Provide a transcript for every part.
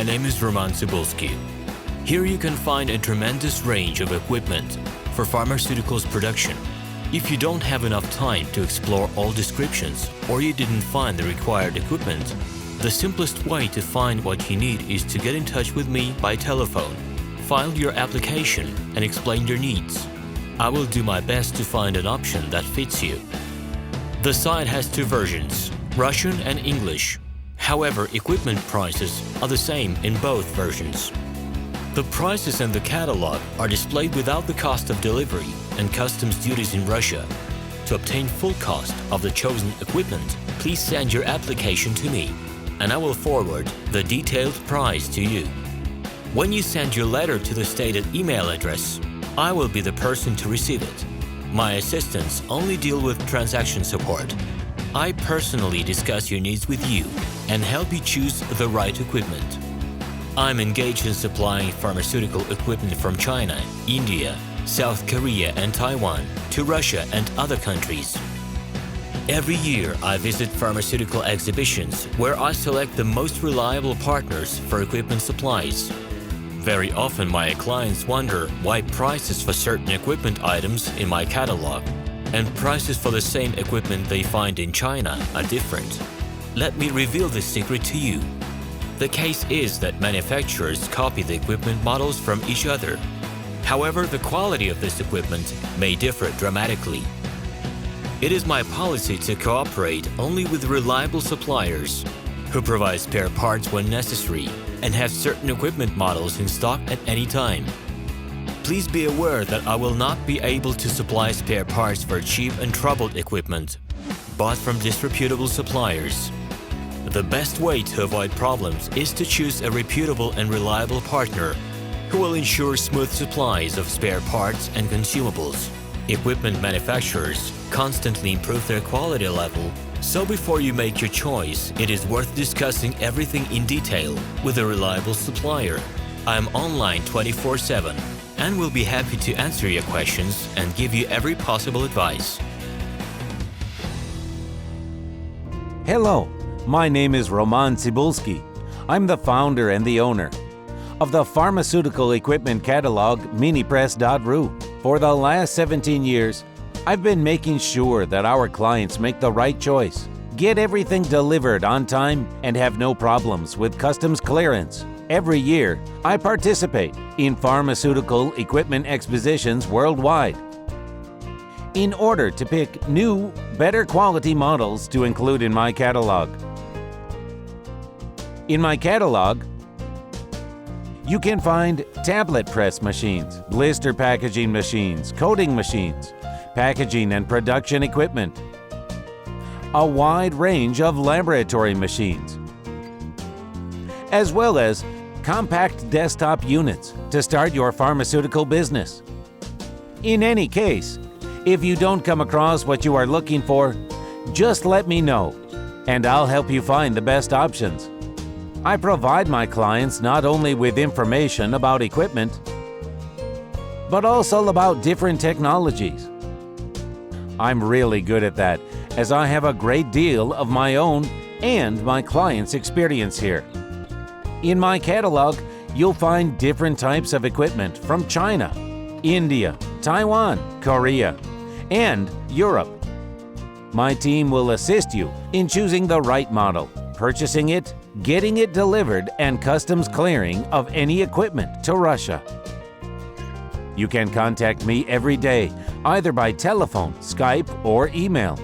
My name is Roman Cybulski. Here you can find a tremendous range of equipment for pharmaceuticals production. If you don't have enough time to explore all descriptions or you didn't find the required equipment, the simplest way to find what you need is to get in touch with me by telephone, file your application, and explain your needs. I will do my best to find an option that fits you. The site has two versions, Russian and English. However, equipment prices are the same in both versions. The prices and the catalog are displayed without the cost of delivery and customs duties in Russia. To obtain full cost of the chosen equipment, please send your application to me, and I will forward the detailed price to you. When you send your letter to the stated email address, I will be the person to receive it. My assistants only deal with transaction support. I personally discuss your needs with you and help you choose the right equipment. I'm engaged in supplying pharmaceutical equipment from China, India, South Korea and Taiwan to Russia and other countries. Every year I visit pharmaceutical exhibitions where I select the most reliable partners for equipment supplies. Very often my clients wonder why prices for certain equipment items in my catalog and prices for the same equipment they find in China are different. Let me reveal this secret to you. The case is that manufacturers copy the equipment models from each other. However, the quality of this equipment may differ dramatically. It is my policy to cooperate only with reliable suppliers who provide spare parts when necessary and have certain equipment models in stock at any time. Please be aware that I will not be able to supply spare parts for cheap and troubled equipment bought from disreputable suppliers. The best way to avoid problems is to choose a reputable and reliable partner who will ensure smooth supplies of spare parts and consumables. Equipment manufacturers constantly improve their quality level, so before you make your choice, it is worth discussing everything in detail with a reliable supplier. I am online 24/7 and will be happy to answer your questions and give you every possible advice. Hello, my name is Roman Cybulski. I'm the founder and the owner of the pharmaceutical equipment catalog MiniPress.ru. For the last 17 years, I've been making sure that our clients make the right choice, get everything delivered on time, and have no problems with customs clearance. Every year, I participate in pharmaceutical equipment expositions worldwide in order to pick new, better quality models to include in my catalog. In my catalog, you can find tablet press machines, blister packaging machines, coating machines, packaging and production equipment, a wide range of laboratory machines, as well as compact desktop units to start your pharmaceutical business. In any case, if you don't come across what you are looking for, just let me know, and I'll help you find the best options. I provide my clients not only with information about equipment, but also about different technologies. I'm really good at that, as I have a great deal of my own and my clients' experience here. In my catalog, you'll find different types of equipment from China, India, Taiwan, Korea, and Europe. My team will assist you in choosing the right model, purchasing it, getting it delivered, and customs clearing of any equipment to Russia. You can contact me every day, either by telephone, Skype, or email.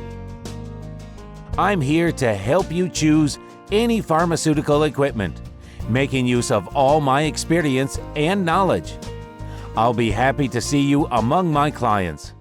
I'm here to help you choose any pharmaceutical equipment, making use of all my experience and knowledge. I'll be happy to see you among my clients.